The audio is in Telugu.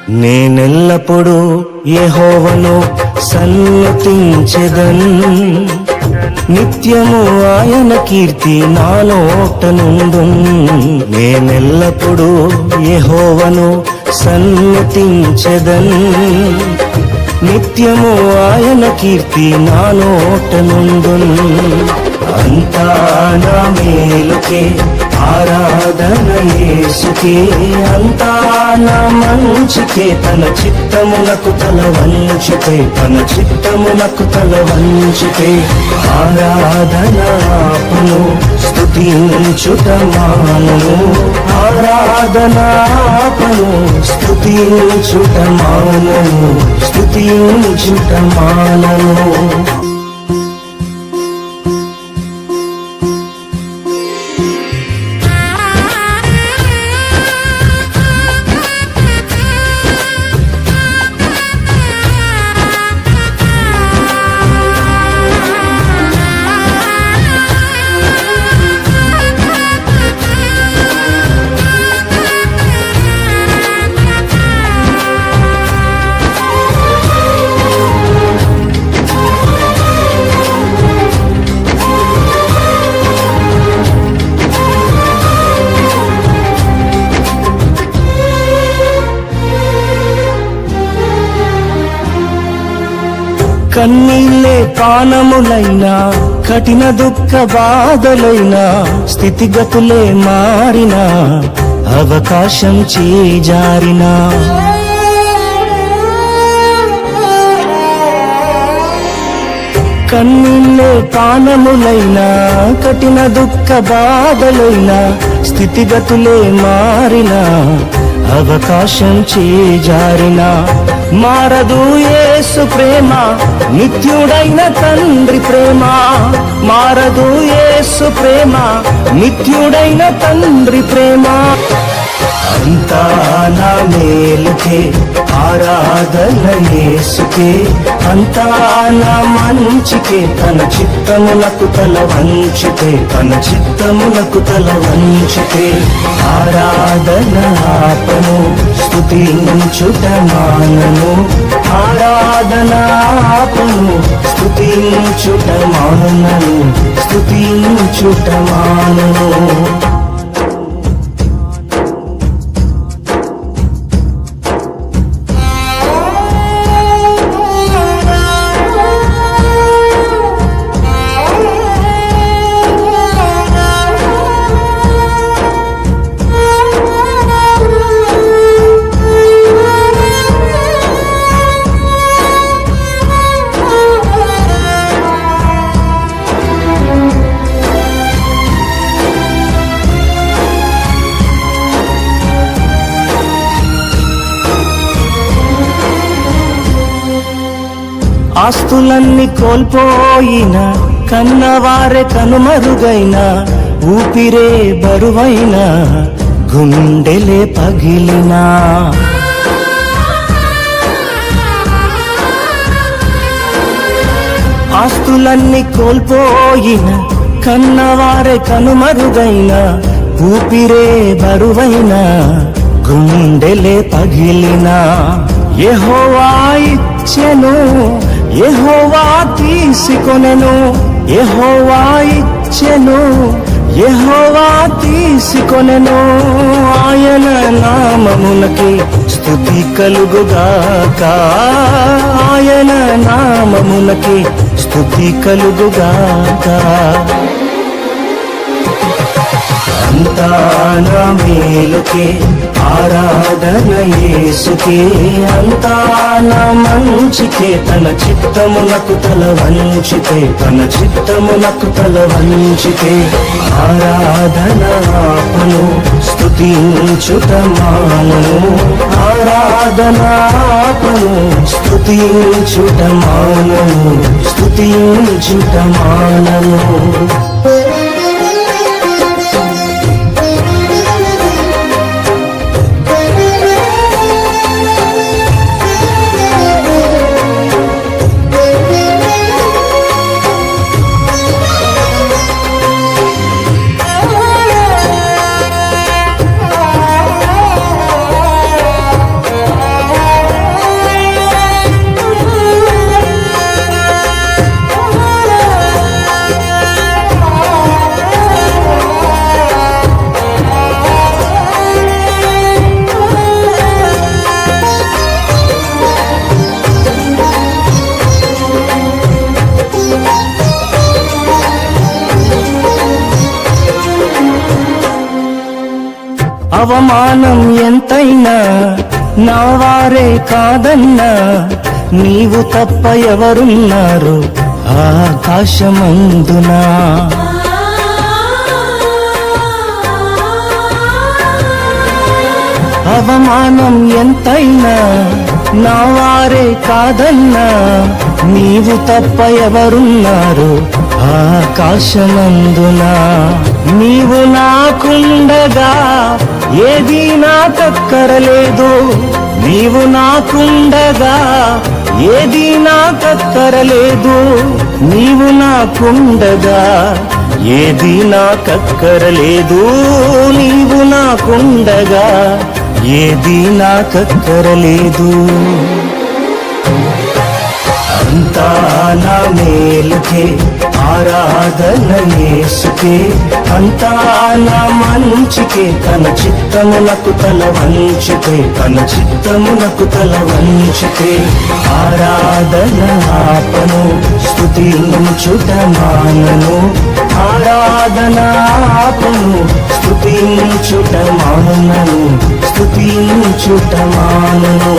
నేనెల్లప్పుడూ యెహోవాను సన్నుతించెదన్, నిత్యము ఆయన కీర్తి నా నోట నుండున్. నేనెల్లప్పుడూ యెహోవాను సన్నుతించెదన్, నిత్యము ఆయన కీర్తి నా నోట నుండున్. అంతా నా మేలుకే ఆరాధన యేసుకే, అంతా నా మంచికే, తన చిత్తమునకు తల వంచితే, తన చిత్తమునకు తల వంచితే. ఆరాధన ఆపను స్తుతించుట మానను, ఆరాధన ఆపను స్తుతించుట మానను, స్తుతించుట మానను. కన్నీళ్ళే పానములైనా, కఠిన దుఃఖ బాధలైనా, స్థితిగతులే మారినా, అవకాశం చేజారినా, కన్నీళ్ళే పానములైనా, కఠిన దుఃఖ బాధలైనా, స్థితిగతులే మారినా, అవకాశం చేజారినా, మారదు యేసు ప్రేమ, నిత్యుడైన తండ్రి ప్రేమ. మారదు యేసు ప్రేమ, నిత్యుడైన తండ్రి ప్రేమ. అంతా నా మేలుకే ఆరాధన యేసుకే, అంతా నా మంచికే, తన చిత్తమునకు తల వంచితే, తన చిత్తమునకు తల వంచితే. ఆరాధన ఆపను స్తుతించుట మానను, ఆరాధన ఆపను స్తుతించుట మానను, స్తుతించుట మానను. ఆస్తులన్నీ కోల్పోయిన, కన్నవారే కనుమరుగైన, ఊపిరే బరువైన, గుండెలే పగిలినా, ఆస్తులన్నీ కోల్పోయిన, కన్నవారే కనుమరుగైన, ఊపిరే బరువైన, గుండెలే పగిలినా. యెహోవా ఇచ్చెను, యెహోవా తీసుకొనెను, యెహోవా ఇచ్చెను, యెహోవా తీసుకొనెను. ఆయన నామమునకి స్తుతి కలుగుగాక, ఆయన నామమునకి స్తుతి కలుగుగాక. అంతా నా మేలుకే ఆరాధన యేసుకే, అంతా నా మంచికే, తన చిత్తమునకు తల వంచితే, తన చిత్తమునకు తల వంచితే. ఆరాధన ఆపను స్తుతించుట మానను, ఆరాధన ఆపను స్తుతించుట మానను, స్తుతించుట మానను. అవమానం ఎంతైనా నా వారే కాదన్నా, నీవు తప్ప ఎవరున్నారు ఆకాశమందునా. అవమానం ఎంతైనా నా వారే కాదన్నా, నీవు తప్ప ఎవరున్నారు ఆకాశమందునా. నీవు నాకుండగా ఏది నాకక్కరలేదు, నీవు నాకుండగా ఏది నాకక్కరలేదు, నీవు నాకుండగా ఏది నాకక్కరలేదు, నీవు నాకుండగా ఏది నాకక్కరలేదు. అంతా నా మేలుకే ఆరాధన యేసుకే, అంతా నా మంచికే, తన చిత్తమునకు తల వంచితే, తన చిత్తమునకు తల వంచితే. ఆరాధన ఆపను స్తుతించుట మానను, ఆరాధన ఆపను స్తుతించుట మానను, స్తుతించుట మానను.